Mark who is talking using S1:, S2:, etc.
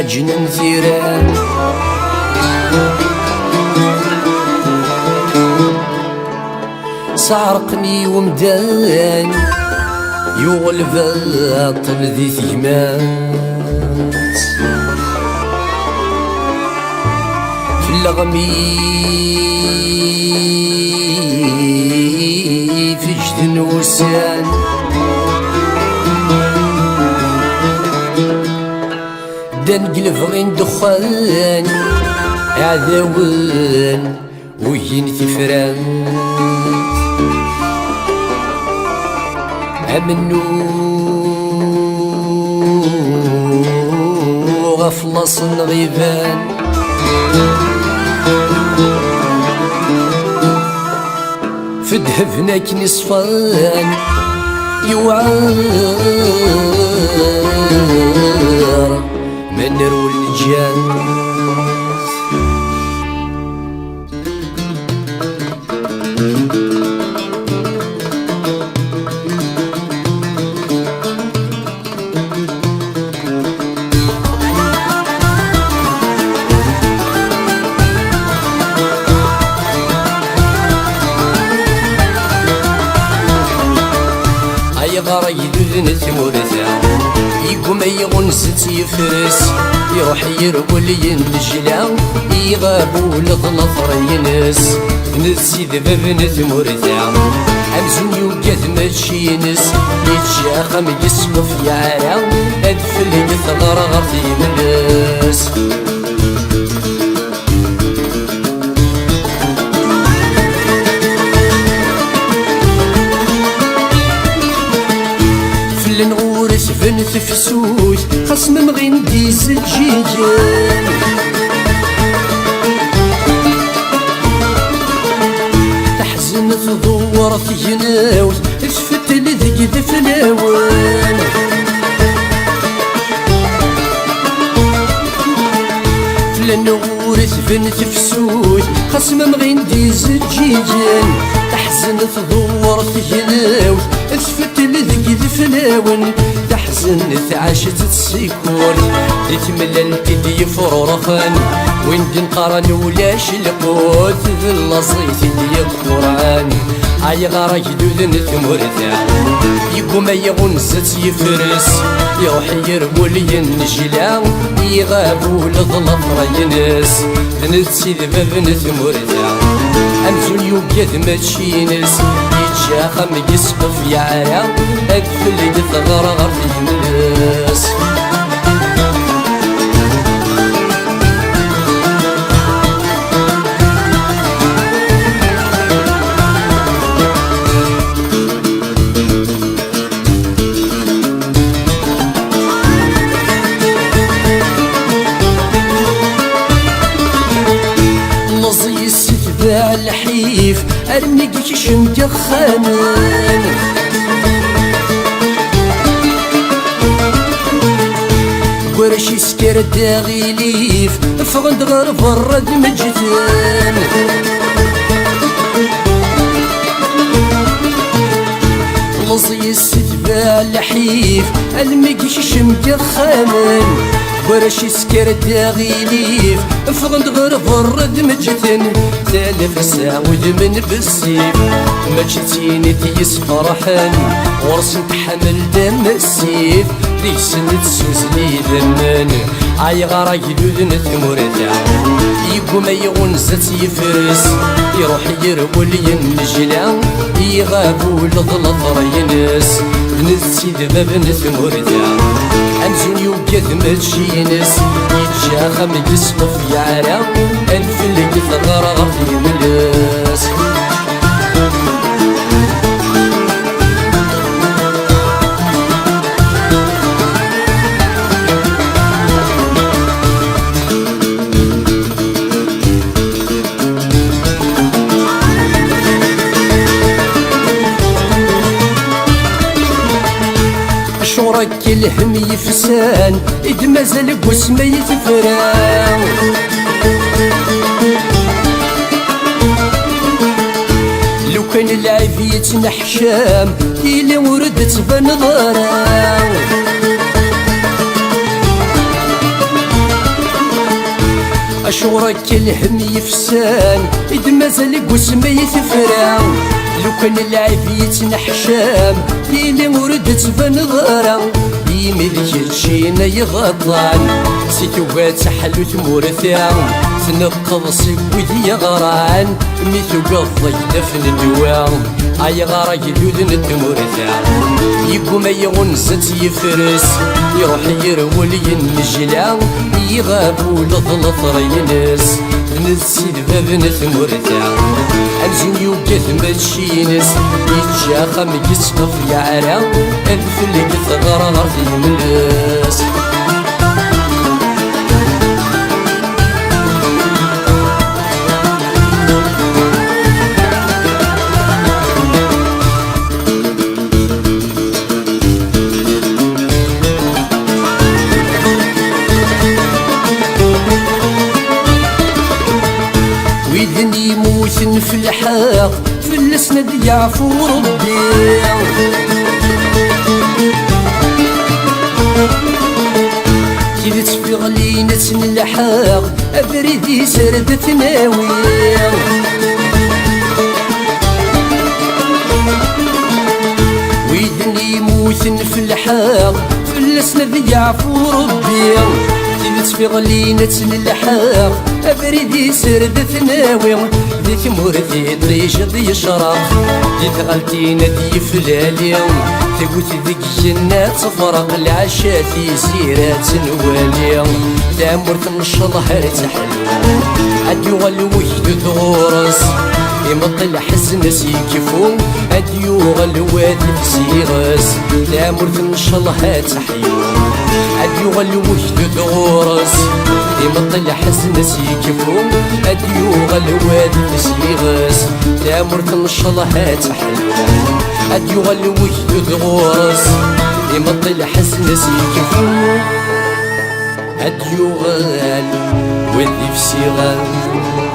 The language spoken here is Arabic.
S1: عجن ثيران سارقني ومدان يغلب الطل ذي ثيمات في اللغمي في جد وسان دان قلب غين دخان عذاون وين ثفران أمنو غفلص غيبان فدهفناك نصفان يوعر من نرو الجان غار يذن ثمورثا يقوم يغنست يفرس يروح يرقل ينجلا يغابو لغلطر ينس نسي ذبابن ثمورثا أمزون يوقات ماشي ينس يتشاخم يسقف يعرا أدفل يثغر غرطي ملس لنغورس فن تفسوس خصم مغين ديز الجيجان تحزن تدور في جناوس تفت لذق ذفلاوان لنغورس فن تفسوس خصم مغين ديز الجيجان تحزن تدور في جناوس تفت لذق ذفلاون تحزن تعاشت تسيكور تتملى الكد يفررخان وين دنقران ولاش القوت ذل صيت دي القرآن هاي غارة جدود ثمورثا يقوم يغنست يفرس يروح يرقل ينجلا يغابو لظلفر ينس نتسي ذبابن ثمورثا أمزون يوقات ماشي ينس يتشاخم يسقف يعرا أدفل يثغر غرفي ملس الحيف أرميك شم دخانان ورشي سكر داغيليف فغند غير فرد مجتان لصي الستباع الحيف أرميك شم دخانان ورشي سكر داغيليف فغند غير فرد مجتن تالف ساود من بالسيف مجتيني تيس فرحان ورسم تحمل دم السيف ريسن تسوزني ذنان عاي غارا يدودن ثمورتا يقوم يغنزت يفرس يروح يرقل ينجلا يغابو لظلفر ينس بنتي ذبابن ثمورتا أمزون يوقات ماشي ينس يتشاخم يسقف يعرا أنفل يثغر غرفي ملس شورك الهم يفسان إذ مازال قسمة يتفران لو كان العيب يتنحشام إلا ورد تبان ضرام أشورك الهم يفسان إذ مازال قسمي يتفران لو كان العيب يتنحشام يلي ورد تبان ضرا يملك تشينا يغطان سيتوات حلو ثمورثان تنقض سكوت يغران ميثو قضي دفن الدوام أي غارة جدود التمورثان يقوم يغنزت يفرس يروح يرول ينجلا يغابو لظلط رينس نسيد باب نثمورثان أنزين يوكث ماشينس يتشاخم يسقف يعرا الفلك ثغر في ملس ويذن يموتن في الحاق في الاسند يعفو ربي كذا تفيغ لينا الحاق أبردي سرد تناوي ويذن يموتن في الحاق في الاسند يعفو ربي تفيغ لينا الحاق أبردي سرد ثناوي ذي ثمورتي طيش ذي شرق ذي ثغلتينا ذي فلالي ثبوت ذيك جنات تفرق العشاتي سيرات نوالي تامر تنشض حرت حلوة أديو غلويد ثغورس يمطل حسنس يكفو أديو غلوات سيغس تامر تنشض حرت حلوة أديو غلويد ثغورس يمطل حسنس يكفو أديو غلوات سيغس تامر تنشض حرت حلوة أديو غلويد ثغورس يمطل حسنس يكفو أديو غال وذي في سيغس